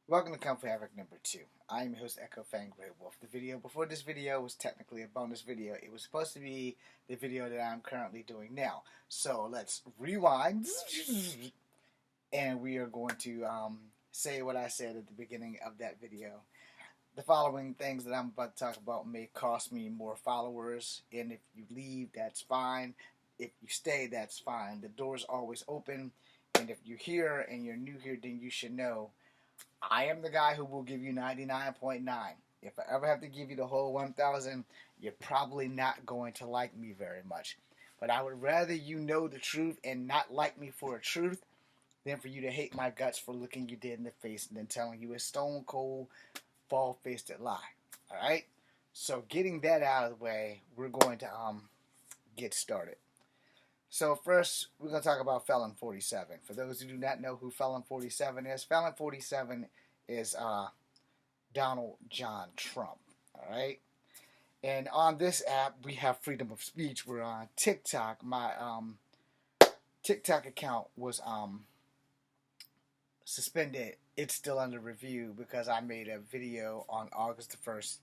Welcome to Comfort Havoc number 2. I am your host, Echo Fang Grey Wolf. The video before this video was technically a bonus video. It was supposed to be the video that I'm currently doing now. So let's rewind, and we are going to say what I said at the beginning of that video. The following things that I'm about to talk about may cost me more followers, and if you leave, that's fine. If you stay, that's fine. The door's always open, and if you're here and you're new here, then you should know I am the guy who will give you 99.9. If I ever have to give you the whole 1,000, you're probably not going to like me very much. But I would rather you know the truth and not like me for a truth than for you to hate my guts for looking you dead in the face and then telling you a stone cold, bald-faced lie. Alright? So getting that out of the way, we're going to get started. So first, we're going to talk about Felon 47. For those who do not know who Felon 47 is, Felon 47 is Donald John Trump. All right? And on this app, we have freedom of speech. We're on TikTok. My TikTok account was suspended. It's still under review because I made a video on August the 1st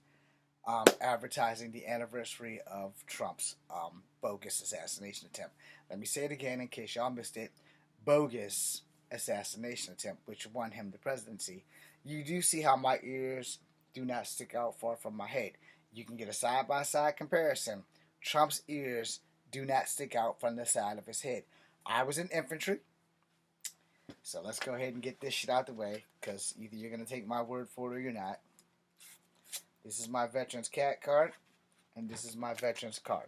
advertising the anniversary of Trump's bogus assassination attempt. Let me say it again in case y'all missed it. Bogus assassination attempt, which won him the presidency. You do see how my ears do not stick out far from my head. You can get a side-by-side comparison. Trump's ears do not stick out from the side of his head. I was in infantry, so let's go ahead and get this shit out the way, because either you're going to take my word for it or you're not. This is my Veterans CAT card, and this is my Veterans card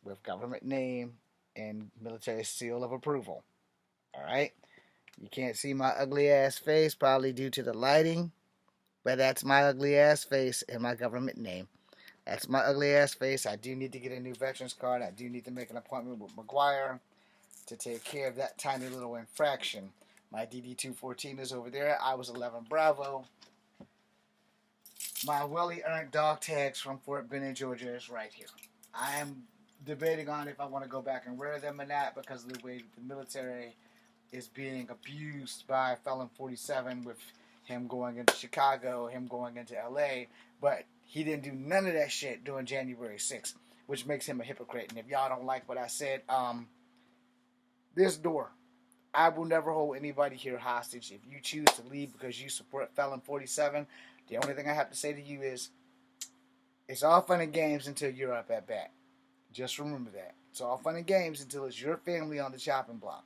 with government name and military seal of approval. Alright? You can't see my ugly ass face, probably due to the lighting, but that's my ugly ass face and my government name. That's my ugly ass face. I do need to get a new Veterans card. I do need to make an appointment with McGuire to take care of that tiny little infraction. My DD-214 is over there. I was 11 Bravo. My well-earned dog tags from Fort Benning, Georgia is right here. I am debating on if I want to go back and wear them or not because of the way that the military is being abused by Felon 47 with him going into Chicago, him going into LA, but he didn't do none of that shit during January 6th, which makes him a hypocrite. And if y'all don't like what I said, this door. I will never hold anybody here hostage. If you choose to leave because you support Felon 47, the only thing I have to say to you is, it's all fun and games until you're up at bat. Just remember that. It's all fun and games until it's your family on the chopping block.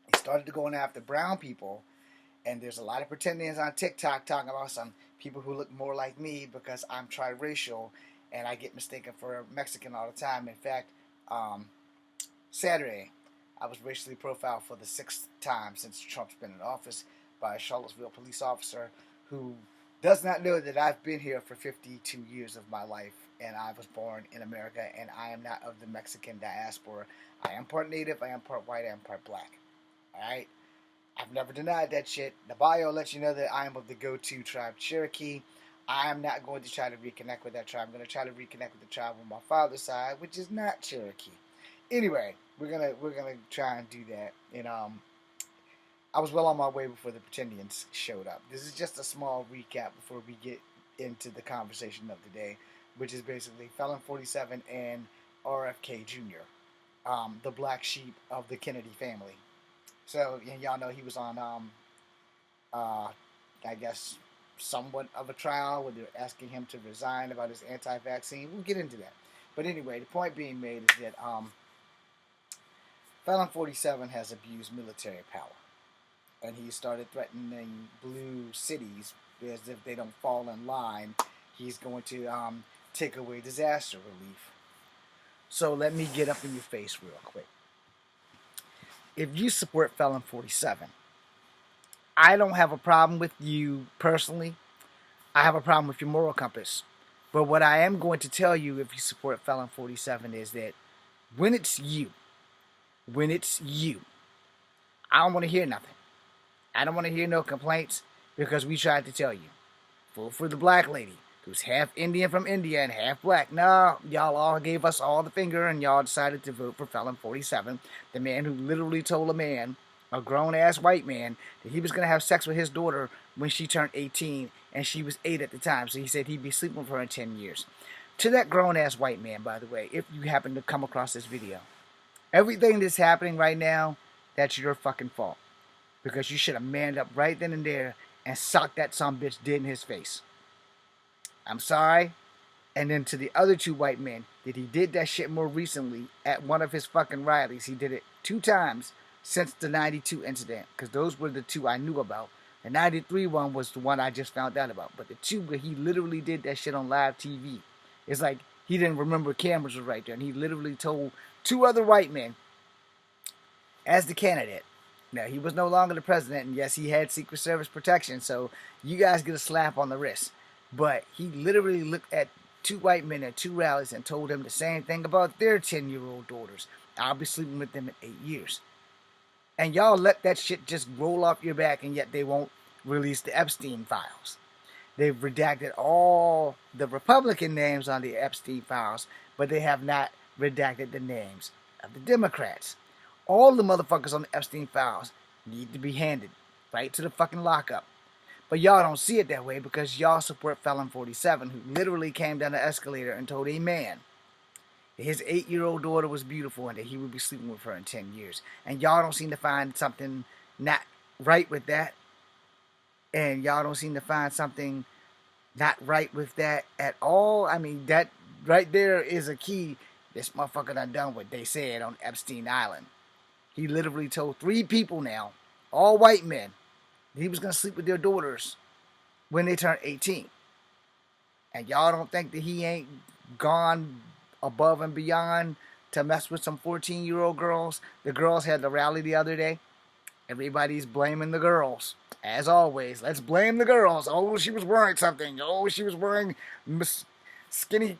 He started going after brown people, and there's a lot of pretenders on TikTok talking about some people who look more like me because I'm triracial, and I get mistaken for a Mexican all the time. In fact, Saturday, I was racially profiled for the 6th time since Trump's been in office by a Charlottesville police officer who does not know that I've been here for 52 years of my life, and I was born in America, and I am not of the Mexican diaspora. I am part native, I am part white, I am part black. Alright? I've never denied that shit. The bio lets you know that I am of the go-to tribe Cherokee. I am not going to try to reconnect with that tribe. I'm going to try to reconnect with the tribe on my father's side, which is not Cherokee. Anyway, we're gonna try and do that. And I was well on my way before the Pretendians showed up. This is just a small recap before we get into the conversation of the day, which is basically Felon 47 and RFK Jr., the black sheep of the Kennedy family. So, and y'all know he was on, I guess, somewhat of a trial where they're asking him to resign about his anti-vaccine. We'll get into that. But anyway, the point being made is that Felon 47 has abused military power. And he started threatening blue cities as if they don't fall in line. He's going to take away disaster relief. So let me get up in your face real quick. If you support Felon 47, I don't have a problem with you personally. I have a problem with your moral compass. But what I am going to tell you if you support Felon 47 is that when it's you, I don't want to hear nothing. I don't want to hear no complaints because we tried to tell you. Vote for the black lady who's half Indian from India and half black. No, y'all all gave us all the finger and y'all decided to vote for Felon 47, the man who literally told a man a grown-ass white man, that he was going to have sex with his daughter when she turned 18, and she was 8 at the time. So he said he'd be sleeping with her in 10 years. To that grown-ass white man, by the way, if you happen to come across this video, everything that's happening right now, that's your fucking fault. Because you should have manned up right then and there and socked that sumbitch dead in his face. I'm sorry. And then to the other 2 white men, that he did that shit more recently at one of his fucking rallies. He did it 2 times since the 92 incident, because those were the 2 I knew about. The 93 one was the one I just found out about. But the 2 where he literally did that shit on live TV, it's like he didn't remember cameras were right there. And he literally told 2 other white men, as the candidate, now he was no longer the president, and yes, he had Secret Service protection, so you guys get a slap on the wrist. But he literally looked at 2 white men at 2 rallies and told them the same thing about their 10-year-old daughters. I'll be sleeping with them in 8 years. And y'all let that shit just roll off your back, and yet they won't release the Epstein files. They've redacted all the Republican names on the Epstein files, but they have not redacted the names of the Democrats. All the motherfuckers on the Epstein files need to be handed right to the fucking lockup. But y'all don't see it that way because y'all support Felon 47, who literally came down the escalator and told a man that his 8-year-old daughter was beautiful and that he would be sleeping with her in 10 years. And y'all don't seem to find something not right with that. And y'all don't seem to find something not right with that at all. I mean, that right there is a key. This motherfucker done what they said on Epstein Island. He literally told 3 people now, all white men, that he was going to sleep with their daughters when they turned 18. And y'all don't think that he ain't gone above and beyond to mess with some 14-year-old girls? The girls had the rally the other day. Everybody's blaming the girls. As always, let's blame the girls. Oh, she was wearing something. Oh, she was wearing skinny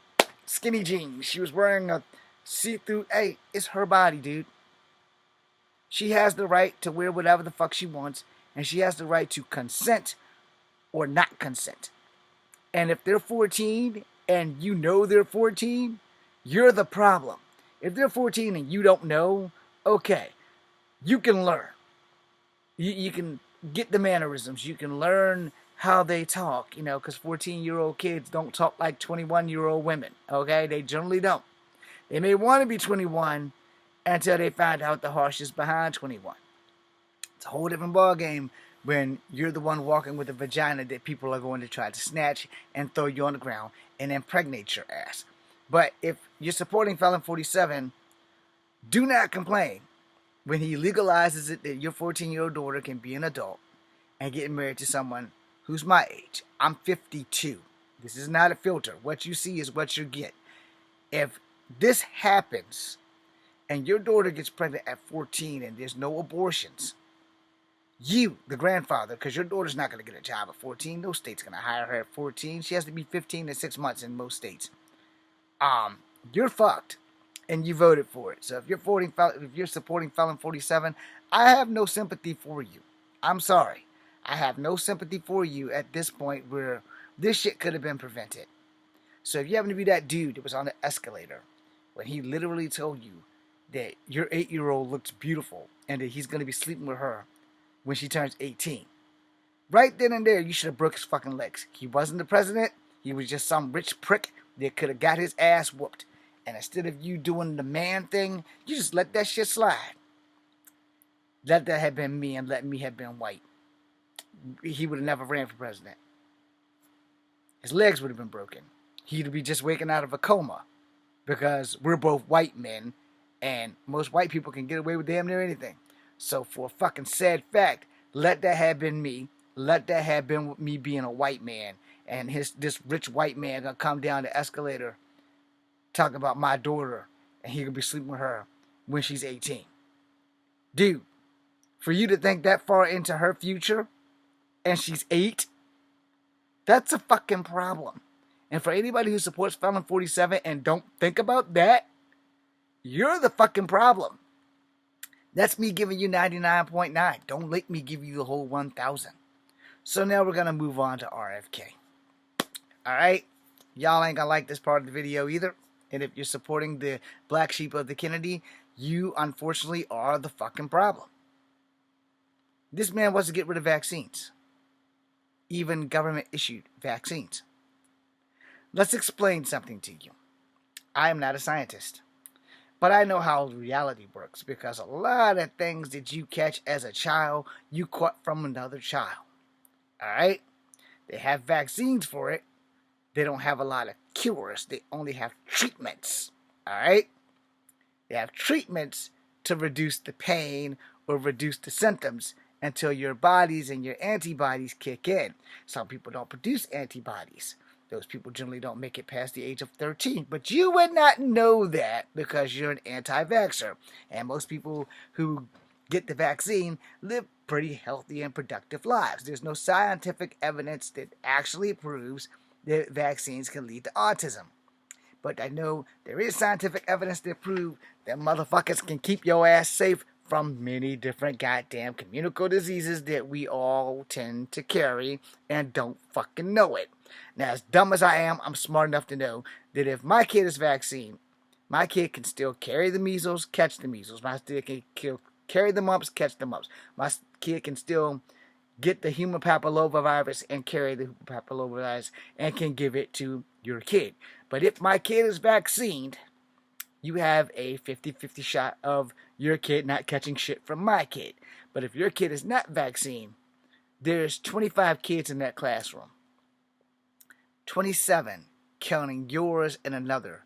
jeans. She was wearing a see-through. Hey, it's her body, dude. She has the right to wear whatever the fuck she wants, and she has the right to consent or not consent. And if they're 14 and you know they're 14, you're the problem. If they're 14 and you don't know, okay, you can learn. You can get the mannerisms. You can learn how they talk, because 14-year-old kids don't talk like 21-year-old women, okay? They generally don't. They may want to be 21 until they find out the horse is behind 21. It's a whole different ballgame when you're the one walking with a vagina that people are going to try to snatch and throw you on the ground and impregnate your ass. But if you're supporting Felon 47, do not complain when he legalizes it that your 14-year-old daughter can be an adult and get married to someone who's my age. I'm 52. This is not a filter. What you see is what you get. If this happens and your daughter gets pregnant at 14 and there's no abortions, you, the grandfather, because your daughter's not going to get a job at 14. No state's going to hire her at 14. She has to be 15 in 6 months in most states. You're fucked, and you voted for it. So if you're supporting Felon 47, I have no sympathy for you. I'm sorry. I have no sympathy for you at this point where this shit could have been prevented. So if you happen to be that dude that was on the escalator when he literally told you that your 8-year-old looks beautiful and that he's going to be sleeping with her when she turns 18, right then and there, you should have broke his fucking legs. He wasn't the president. He was just some rich prick that could have got his ass whooped. And instead of you doing the man thing, you just let that shit slide. Let that have been me and let me have been white. He would have never ran for president. His legs would have been broken. He'd be just waking out of a coma because we're both white men and most white people can get away with damn near anything. So for a fucking sad fact, let that have been me. Let that have been me being a white man and this rich white man gonna come down the escalator talk about my daughter and he could be sleeping with her when she's 18. Dude, for you to think that far into her future and she's 8, that's a fucking problem. And for anybody who supports Felon 47 and don't think about that, you're the fucking problem. That's me giving you 99.9. Don't let me give you the whole 1,000. So now we're going to move on to RFK. Alright? Y'all ain't going to like this part of the video either. And if you're supporting the black sheep of the Kennedy, you unfortunately are the fucking problem. This man wants to get rid of vaccines, even government-issued vaccines. Let's explain something to you. I am not a scientist, but I know how reality works because a lot of things that you catch as a child, you caught from another child. Alright? They have vaccines for it. They don't have a lot of cures. They only have treatments. Alright? They have treatments to reduce the pain or reduce the symptoms until your bodies and your antibodies kick in. Some people don't produce antibodies. Those people generally don't make it past the age of 13. But you would not know that because you're an anti-vaxxer. And most people who get the vaccine live pretty healthy and productive lives. There's no scientific evidence that actually proves that vaccines can lead to autism. But I know there is scientific evidence to prove that motherfuckers can keep your ass safe from many different goddamn communicable diseases that we all tend to carry and don't fucking know it. Now, as dumb as I am, I'm smart enough to know that if my kid is vaccinated, my kid can still carry the measles, catch the measles. My kid can carry the mumps, catch the mumps. My kid can still get the human papillomavirus and carry the human papillomavirus and can give it to your kid. But if my kid is vaccinated, you have a 50-50 shot of your kid not catching shit from my kid. But if your kid is not vaccinated, there's 25 kids in that classroom. 27 counting yours and another.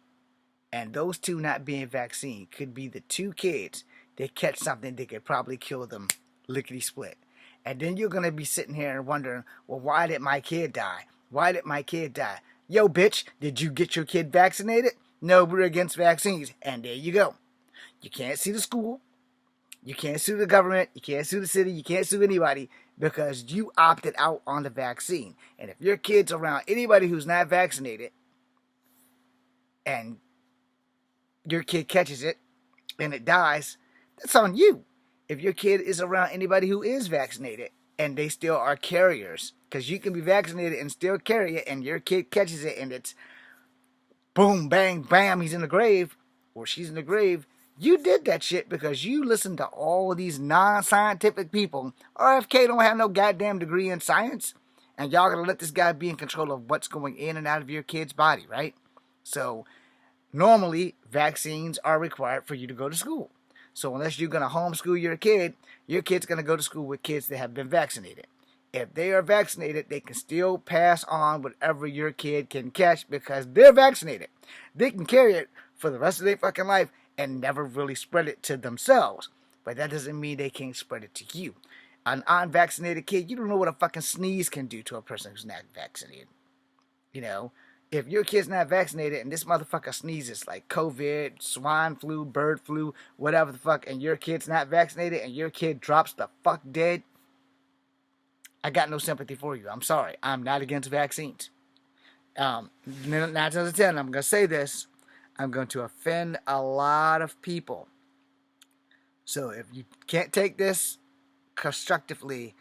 And those two not being vaccinated could be the two kids that catch something that could probably kill them lickety-split. And then you're going to be sitting here and wondering, well, why did my kid die? Why did my kid die? Yo, bitch, did you get your kid vaccinated? No, we're against vaccines. And there you go. You can't sue the school. You can't sue the government. You can't sue the city. You can't sue anybody because you opted out on the vaccine. And if your kid's around anybody who's not vaccinated and your kid catches it and it dies, that's on you. If your kid is around anybody who is vaccinated and they still are carriers, because you can be vaccinated and still carry it, and your kid catches it and it's boom, bang, bam, he's in the grave or she's in the grave, you did that shit because you listened to all of these non-scientific people. RFK don't have no goddamn degree in science, and y'all gonna let this guy be in control of what's going in and out of your kid's body, right? So normally vaccines are required for you to go to school. So unless you're going to homeschool your kid's going to go to school with kids that have been vaccinated. If they are vaccinated, they can still pass on whatever your kid can catch because they're vaccinated. They can carry it for the rest of their fucking life and never really spread it to themselves. But that doesn't mean they can't spread it to you. An unvaccinated kid, you don't know what a fucking sneeze can do to a person who's not vaccinated. You know? If your kid's not vaccinated and this motherfucker sneezes like COVID, swine flu, bird flu, whatever the fuck, and your kid's not vaccinated and your kid drops the fuck dead, I got no sympathy for you. I'm sorry. I'm not against vaccines. 9 times out of 10, I'm going to say this. I'm going to offend a lot of people. So if you can't take this constructively,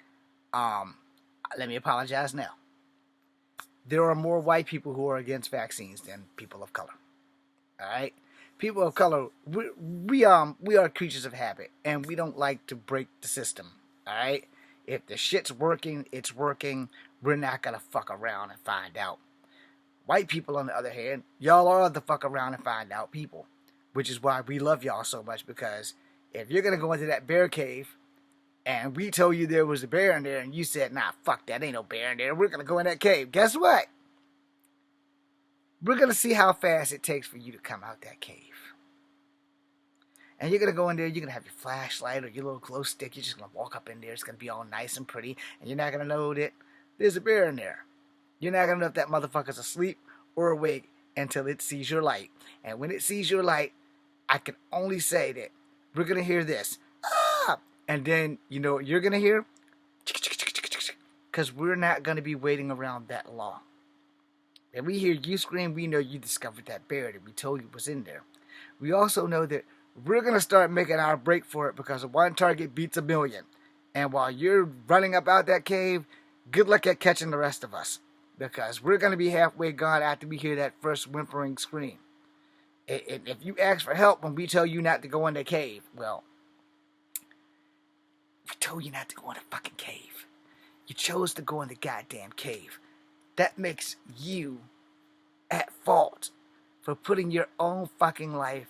let me apologize now. There are more white people who are against vaccines than people of color. All right? People of color, we are creatures of habit, and we don't like to break the system. All right? If the shit's working, it's working. We're not going to fuck around and find out. White people, on the other hand, y'all are the fuck around and find out people, which is why we love y'all so much, because if you're going to go into that bear cave and we told you there was a bear in there, and you said, nah, fuck that, ain't no bear in there, we're going to go in that cave. Guess what? We're going to see how fast it takes for you to come out that cave. And you're going to go in there, you're going to have your flashlight or your little glow stick, you're just going to walk up in there, it's going to be all nice and pretty, and you're not going to know that there's a bear in there. You're not going to know if that motherfucker's asleep or awake until it sees your light. And when it sees your light, I can only say that we're going to hear this. Ah! And then, you know what you're going to hear? Because we're not going to be waiting around that long. When we hear you scream, we know you discovered that bear that we told you was in there. We also know that we're going to start making our break for it because one target beats a million. And while you're running about that cave, good luck at catching the rest of us. Because we're going to be halfway gone after we hear that first whimpering scream. If you ask for help when we tell you not to go in the cave, well, We told you not to go in the fucking cave. You chose to go in the goddamn cave. That makes you at fault for putting your own fucking life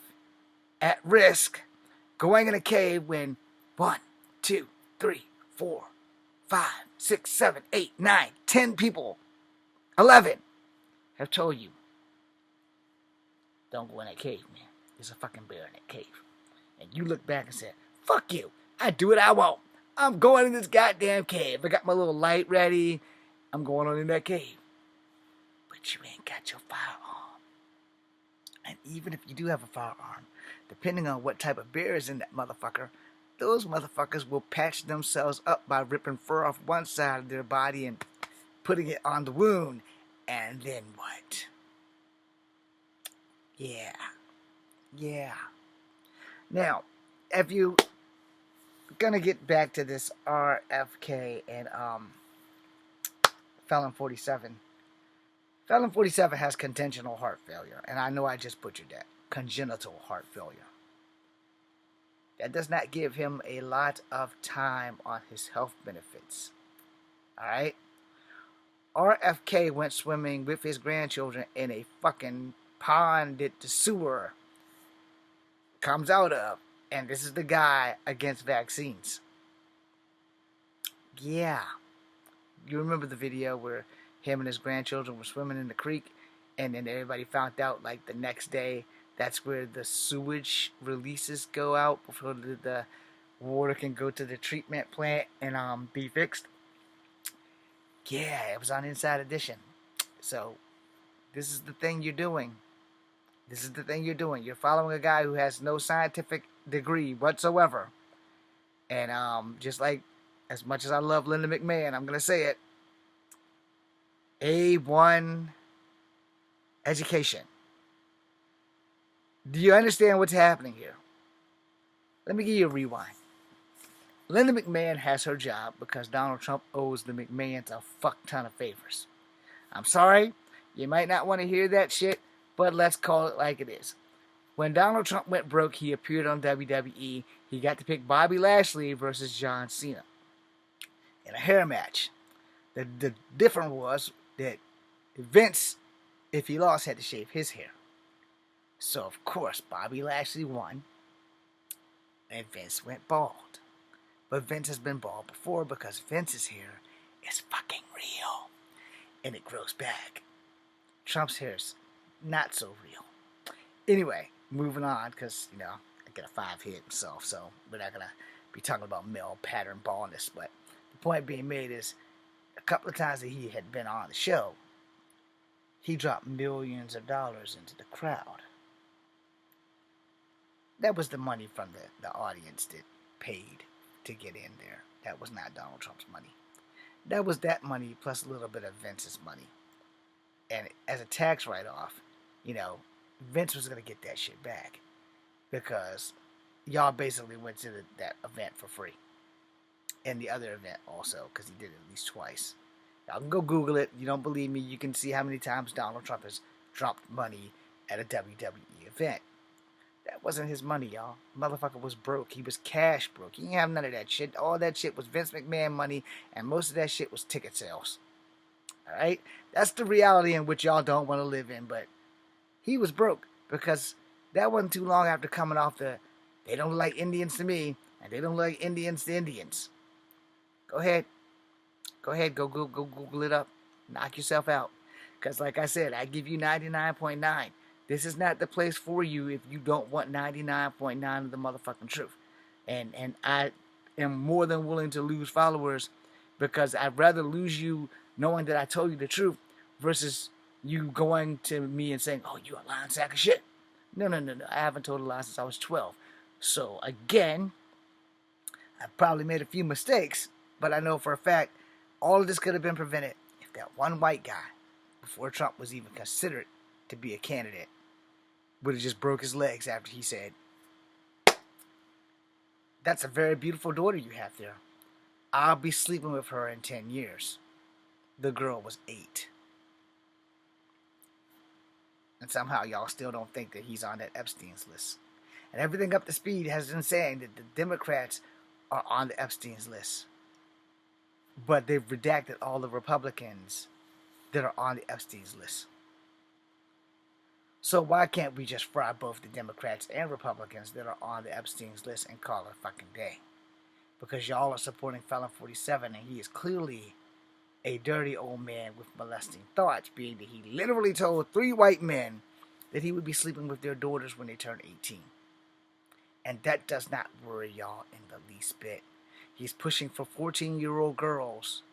at risk going in a cave when 1, 2, 3, 4, 5, 6, 7, 8, 9, 10 people, 11 have told you, don't go in that cave, man. There's a fucking bear in that cave. And you look back and said, fuck you. I do what I want. I'm going in this goddamn cave. I got my little light ready. I'm going on in that cave. But you ain't got your firearm. And even if you do have a firearm, depending on what type of bear is in that motherfucker, those motherfuckers will patch themselves up by ripping fur off one side of their body and putting it on the wound. And then what? Yeah. Now, if you gonna get back to this RFK and Felon 47. Felon 47 has congenital heart failure, and I know I just butchered that. Congenital heart failure. That does not give him a lot of time on his health benefits. Alright? RFK went swimming with his grandchildren in a fucking pond that the sewer comes out of. And this is the guy against vaccines. Yeah. You remember the video where him and his grandchildren were swimming in the creek, and then everybody found out like the next day that's where the sewage releases go out before the water can go to the treatment plant and be fixed. Yeah, it was on Inside Edition. So this is the thing you're doing. You're following a guy who has no scientific degree whatsoever. And just like, as much as I love Linda McMahon, I'm going to say it. A1 education. Do you understand what's happening here? Let me give you a rewind. Linda McMahon has her job because Donald Trump owes the McMahons a fuck ton of favors. I'm sorry, you might not want to hear that shit, but let's call it like it is. When Donald Trump went broke, he appeared on WWE. He got to pick Bobby Lashley versus John Cena in a hair match. The difference was that Vince, if he lost, had to shave his hair. So, of course, Bobby Lashley won, and Vince went bald. But Vince has been bald before because Vince's hair is fucking real, and it grows back. Trump's hair's not so real. Anyway, moving on, because, I got a 5 hit himself, so we're not going to be talking about male pattern baldness. But the point being made is, a couple of times that he had been on the show, he dropped millions of dollars into the crowd. That was the money from the audience that paid to get in there. That was not Donald Trump's money. That was that money plus a little bit of Vince's money. And as a tax write-off, Vince was going to get that shit back because y'all basically went to that event for free. And the other event also, because he did it at least twice. Y'all can go Google it. You don't believe me, you can see how many times Donald Trump has dropped money at a WWE event. That wasn't his money, y'all. Motherfucker was broke. He was cash broke. He didn't have none of that shit. All that shit was Vince McMahon money, and most of that shit was ticket sales. Alright? That's the reality in which y'all don't want to live in, but he was broke because that wasn't too long after coming off the they don't look like Indians to me, and they don't look like Indians to Indians. Go ahead, go Google it up. Knock yourself out. Because like I said, I give you 99.9. This is not the place for you if you don't want 99.9 of the motherfucking truth. And I am more than willing to lose followers because I'd rather lose you knowing that I told you the truth versus you going to me and saying, oh, you a lying sack of shit. No. I haven't told a lie since I was 12. So again, I probably made a few mistakes, but I know for a fact all of this could have been prevented if that one white guy, before Trump was even considered to be a candidate, would have just broke his legs after he said, that's a very beautiful daughter you have there. I'll be sleeping with her in 10 years. The girl was 8. And somehow y'all still don't think that he's on that Epstein's list. And everything up to speed has been saying that the Democrats are on the Epstein's list. But they've redacted all the Republicans that are on the Epstein's list. So why can't we just fry both the Democrats and Republicans that are on the Epstein's list and call it a fucking day? Because y'all are supporting Felon 47, and he is clearly a dirty old man with molesting thoughts, being that he literally told 3 white men that he would be sleeping with their daughters when they turn 18. And that does not worry y'all in the least bit. He's pushing for 14-year-old girls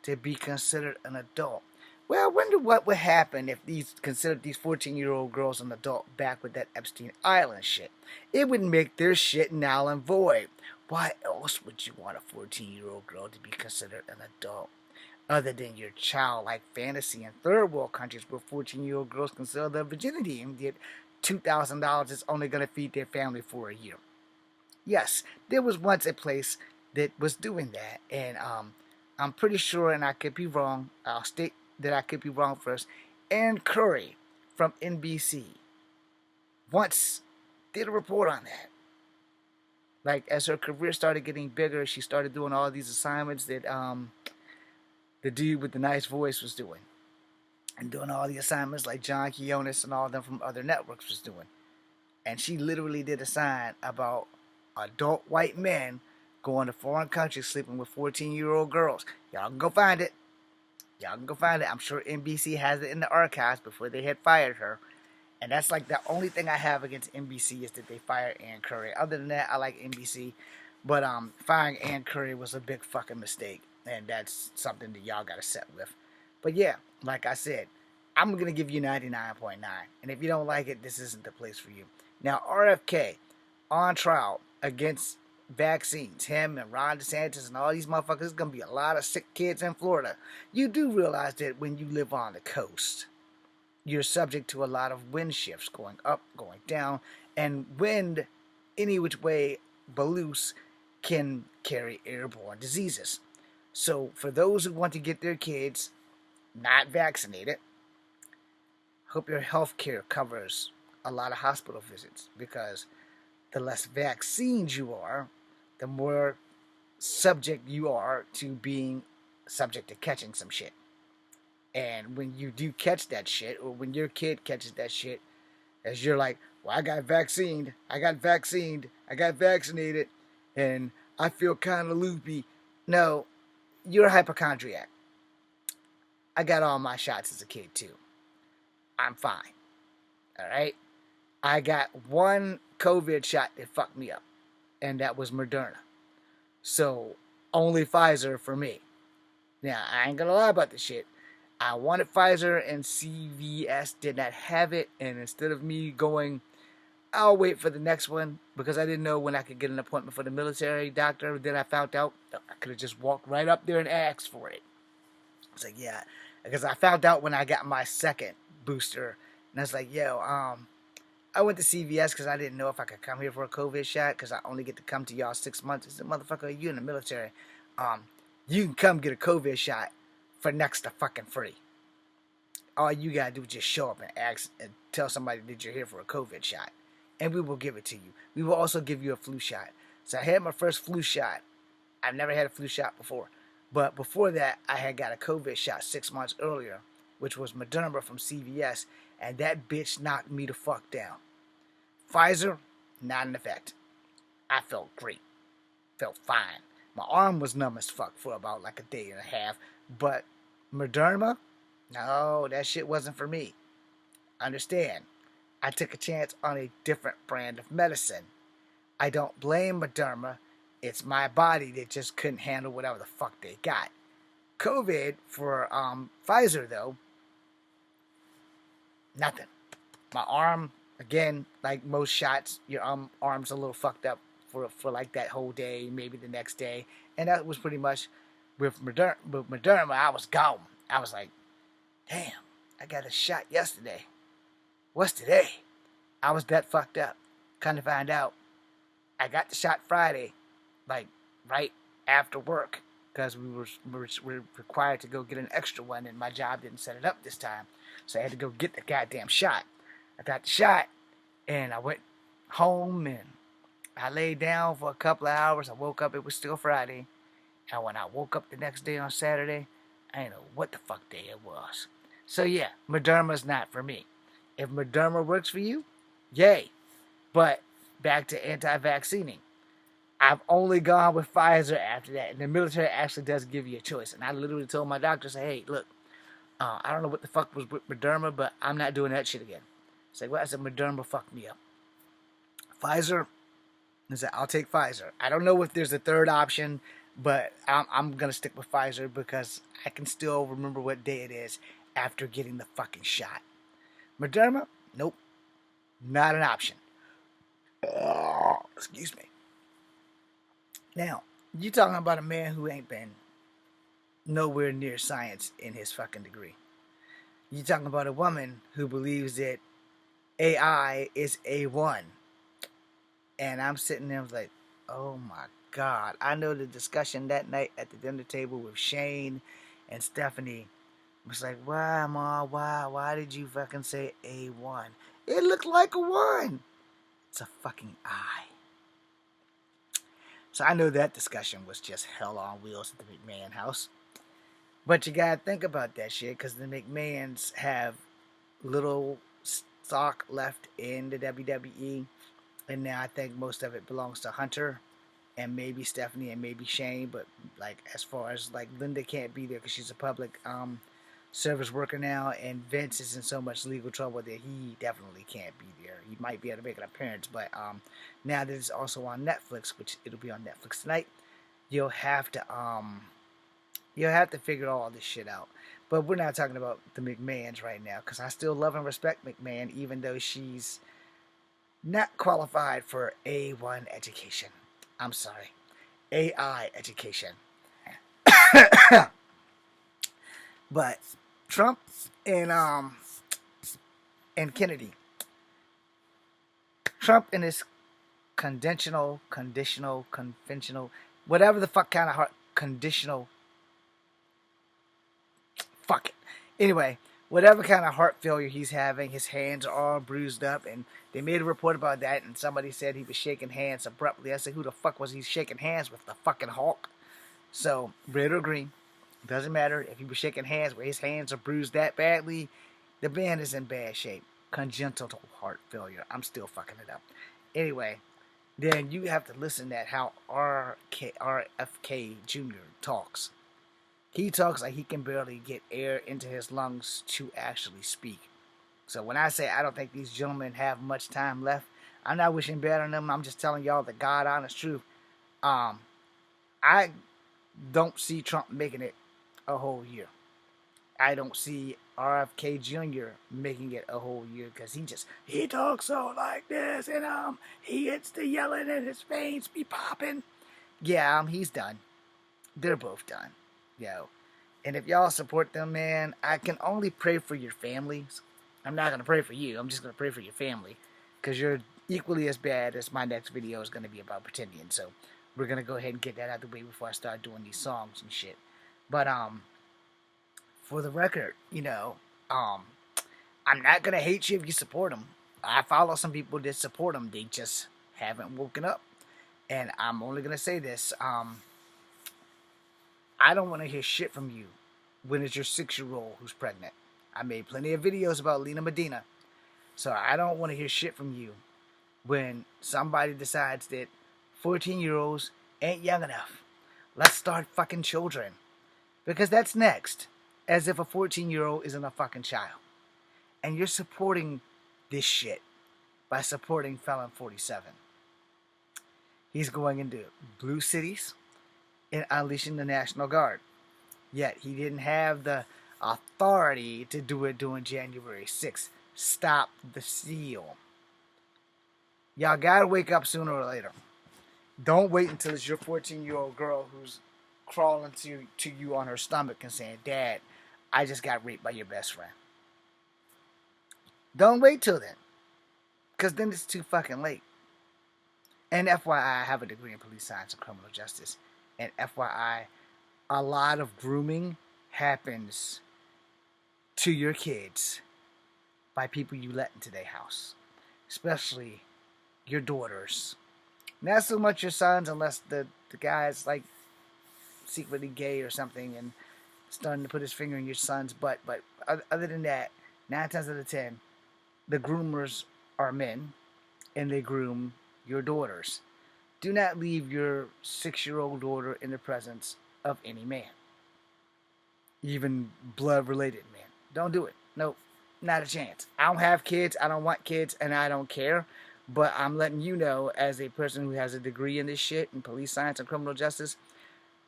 to be considered an adult. Well, I wonder what would happen if these considered these 14-year-old girls an adult back with that Epstein Island shit. It would make their shit null and void. Why else would you want a 14-year-old girl to be considered an adult? Other than your childlike fantasy in third world countries where 14-year-old girls can sell their virginity and get $2,000 is only going to feed their family for a year. Yes, there was once a place that was doing that, and I'm pretty sure, and I could be wrong, I'll state that I could be wrong first, Ann Curry from NBC once did a report on that. Like, as her career started getting bigger, she started doing all these assignments that the dude with the nice voice was doing. And doing all the assignments like John Quinones and all of them from other networks was doing. And she literally did a sign about adult white men going to foreign countries sleeping with 14-year-old girls. Y'all can go find it. Y'all can go find it. I'm sure NBC has it in the archives before they had fired her. And that's like the only thing I have against NBC is that they fired Ann Curry. Other than that, I like NBC. But firing Ann Curry was a big fucking mistake. And that's something that y'all got to set with. But yeah, like I said, I'm going to give you 99.9. And if you don't like it, this isn't the place for you. Now, RFK, on trial against vaccines. Him and Ron DeSantis and all these motherfuckers. There's going to be a lot of sick kids in Florida. You do realize that when you live on the coast, you're subject to a lot of wind shifts going up, going down. And wind, any which way, loose, can carry airborne diseases. So for those who want to get their kids not vaccinated, hope your health care covers a lot of hospital visits, because the less vaccines you are, the more subject you are to being subject to catching some shit. And when you do catch that shit, or when your kid catches that shit, as you're like, well, I got vaccinated, and I feel kind of loopy. No, you're a hypochondriac. I got all my shots as a kid, too. I'm fine. Alright? I got one COVID shot that fucked me up, and that was Moderna. So, only Pfizer for me. Now, I ain't gonna lie about this shit. I wanted Pfizer, and CVS did not have it, and instead of me going, I'll wait for the next one, because I didn't know when I could get an appointment for the military doctor, then I found out I could have just walked right up there and asked for it. I was like, yeah, because I found out when I got my second booster, and I was like, yo, I went to CVS because I didn't know if I could come here for a COVID shot, because I only get to come to y'all 6 months. I said, motherfucker, you in the military, you can come get a COVID shot for next to fucking free. All you gotta do is just show up and ask and tell somebody that you're here for a COVID shot, and we will give it to you. We will also give you a flu shot. So I had my first flu shot. I've never had a flu shot before. But before that, I had got a COVID shot 6 months earlier, which was Moderna from CVS, and that bitch knocked me the fuck down. Pfizer, not in effect. I felt great. Felt fine. My arm was numb as fuck for about like a day and a half, but Moderna, no, that shit wasn't for me. Understand, I took a chance on a different brand of medicine. I don't blame Moderna. It's my body that just couldn't handle whatever the fuck they got. COVID for Pfizer, though, nothing. My arm, again, like most shots, your arm's a little fucked up for like that whole day, maybe the next day. And that was pretty much with Moderna, I was gone. I was like, damn, I got a shot yesterday. What's today? I was that fucked up. Come to find out, I got the shot Friday, like right after work, because we were required to go get an extra one, and my job didn't set it up this time, so I had to go get the goddamn shot. I got the shot, and I went home, and I laid down for a couple of hours. I woke up. It was still Friday. And when I woke up the next day on Saturday, I didn't know what the fuck day it was. So yeah, Moderna's not for me. If Moderna works for you, yay. But back to anti-vaccining. I've only gone with Pfizer after that. And the military actually does give you a choice. And I literally told my doctor, say, hey, look, I don't know what the fuck was with Moderna, but I'm not doing that shit again. It's like, well, I said, Moderna fucked me up. Pfizer, I said, I'll take Pfizer. I don't know if there's a third option, but I'm going to stick with Pfizer because I can still remember what day it is after getting the fucking shot. Moderna, nope, not an option. Excuse me. Now, you talking about a man who ain't been nowhere near science in his fucking degree. You talking about a woman who believes that AI is A1. And I'm sitting there like, oh my God. I know the discussion that night at the dinner table with Shane and Stephanie was like, why, Ma? Why did you fucking say A1? It looked like a 1. It's a fucking I. So I know that discussion was just hell on wheels at the McMahon house. But you gotta think about that shit because the McMahons have little stock left in the WWE. And now I think most of it belongs to Hunter and maybe Stephanie and maybe Shane. But like as far as like Linda can't be there because she's a public service worker now, and Vince is in so much legal trouble that he definitely can't be there. He might be able to make an appearance, but now that it's also on Netflix, which it'll be on Netflix tonight, you'll have to figure all this shit out. But we're not talking about the McMahons right now because I still love and respect McMahon, even though she's not qualified for A1 education. I'm sorry, AI education. But Trump and Kennedy. Trump and his conventional, whatever the fuck kind of conditional. Fuck it. Anyway, whatever kind of heart failure he's having, his hands are all bruised up, and they made a report about that, and somebody said he was shaking hands abruptly. I said, who the fuck was he shaking hands with? The fucking Hulk? So, red or green, doesn't matter. If he was shaking hands where his hands are bruised that badly, the man is in bad shape. Congenital heart failure. I'm still fucking it up. Anyway, then you have to listen at how RFK Jr. talks. He talks like he can barely get air into his lungs to actually speak. So when I say I don't think these gentlemen have much time left, I'm not wishing bad on them. I'm just telling y'all the God honest truth. I don't see Trump making it a whole year. I don't see RFK Jr. making it a whole year because he talks so like this and he gets to yelling and his veins be popping. Yeah, he's done. They're both done. Yo. And if y'all support them, man, I can only pray for your families. I'm not going to pray for you. I'm just going to pray for your family. Because you're equally as bad as my next video is going to be about pretending. So we're going to go ahead and get that out of the way before I start doing these songs and shit. But, for the record, I'm not going to hate you if you support them. I follow some people that support them. They just haven't woken up. And I'm only going to say this. I don't want to hear shit from you when it's your 6-year-old who's pregnant. I made plenty of videos about Lena Medina. So I don't want to hear shit from you when somebody decides that 14-year-olds ain't young enough. Let's start fucking children. Because that's next. As if a 14-year-old isn't a fucking child. And you're supporting this shit by supporting Felon 47. He's going into blue cities and unleashing the National Guard. Yet he didn't have the authority to do it during January 6th. Stop the steal. Y'all gotta wake up sooner or later. Don't wait until it's your 14-year-old girl who's crawling to you on her stomach and saying, Dad, I just got raped by your best friend. Don't wait till then. Because then it's too fucking late. And FYI, I have a degree in police science and criminal justice. And FYI, a lot of grooming happens to your kids by people you let into their house. Especially your daughters. Not so much your sons, unless the guy is like secretly gay or something and starting to put his finger in your son's butt. But other than that, 9 times out of 10, the groomers are men and they groom your daughters. Do not leave your 6-year-old daughter in the presence of any man, even blood-related man. Don't do it. Nope, not a chance. I don't have kids, I don't want kids, and I don't care. But I'm letting you know, as a person who has a degree in this shit, in police science and criminal justice,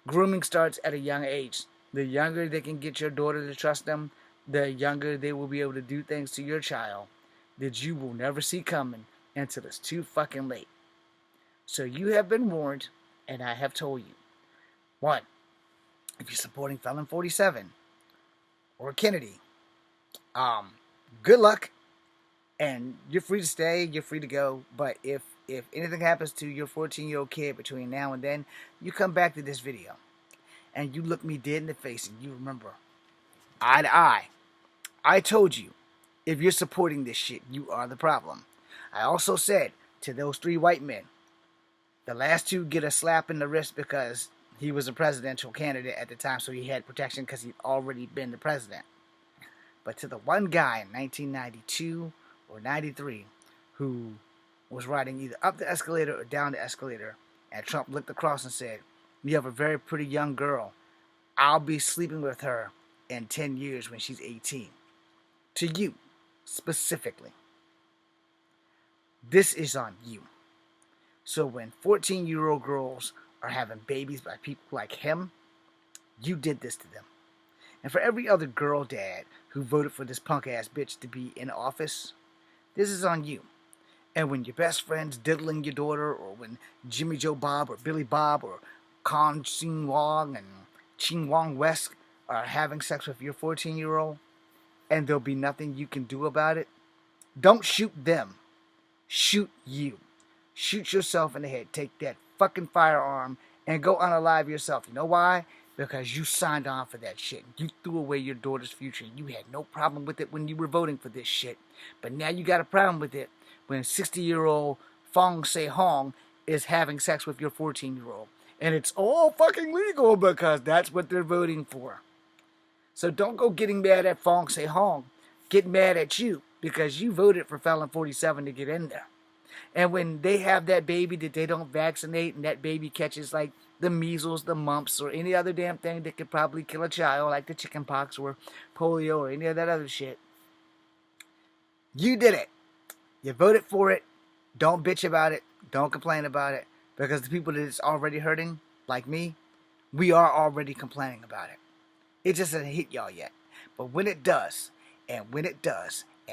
grooming starts at a young age. The younger they can get your daughter to trust them, the younger they will be able to do things to your child that you will never see coming until it's too fucking late. So you have been warned, and I have told you. 1, if you're supporting Felon 47 or Kennedy, good luck, and you're free to stay, you're free to go. But if anything happens to your 14-year-old kid between now and then, you come back to this video and you look me dead in the face and you remember, eye to eye, I told you, if you're supporting this shit, you are the problem. I also said to those 3 white men, the last 2 get a slap in the wrist because he was a presidential candidate at the time, so he had protection because he'd already been the president. But to the one guy in 1992 or 93 who was riding either up the escalator or down the escalator, and Trump looked across and said, "You have a very pretty young girl. I'll be sleeping with her in 10 years when she's 18. To you, specifically. This is on you. So when 14-year-old girls are having babies by people like him, you did this to them. And for every other girl dad who voted for this punk-ass bitch to be in office, this is on you. And when your best friend's diddling your daughter, or when Jimmy Joe Bob or Billy Bob or Con Sing Wong and Ching Wong West are having sex with your 14-year-old, and there'll be nothing you can do about it, don't shoot them. Shoot you. Shoot yourself in the head. Take that fucking firearm and go unalive yourself. You know why? Because you signed on for that shit. You threw away your daughter's future. You had no problem with it when you were voting for this shit. But now you got a problem with it when 60-year-old Fong Se Hong is having sex with your 14-year-old. And it's all fucking legal because that's what they're voting for. So don't go getting mad at Fong Se Hong. Get mad at you because you voted for Felon 47 to get in there. And when they have that baby that they don't vaccinate and that baby catches like the measles, the mumps, or any other damn thing that could probably kill a child, like the chicken pox or polio or any of that other shit, you did it. You voted for it. Don't bitch about it. Don't complain about it. Because the people that it's already hurting, like me, we are already complaining about it. It just hasn't hit y'all yet. But when it does, and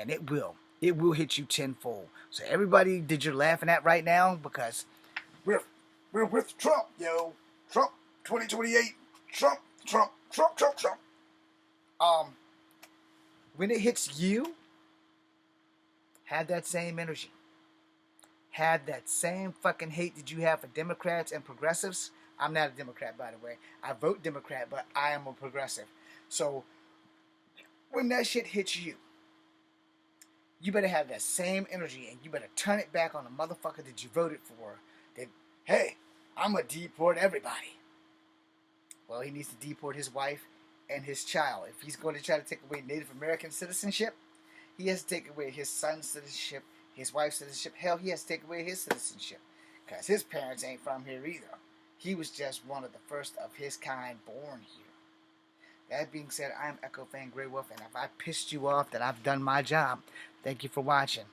it will hit you tenfold. So everybody that you're laughing at right now, because we're with Trump, yo. Trump 2028. Trump. When it hits you, have that same energy. Have that same fucking hate that you have for Democrats and progressives. I'm not a Democrat, by the way. I vote Democrat, but I am a progressive. So when that shit hits you, you better have that same energy and you better turn it back on the motherfucker that you voted for. That, hey, I'm going to deport everybody. Well, he needs to deport his wife and his child. If he's going to try to take away Native American citizenship, he has to take away his son's citizenship, his wife's citizenship. Hell, he has to take away his citizenship because his parents ain't from here either. He was just one of the first of his kind born here. That being said, I'm Echo Fan Grey Wolf, and if I pissed you off, then I've done my job. Thank you for watching.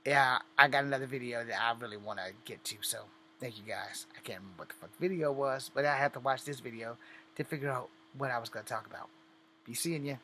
Yeah, I got another video that I really want to get to, so thank you guys. I can't remember what the fuck the video was, but I had to watch this video to figure out what I was going to talk about. Be seeing you.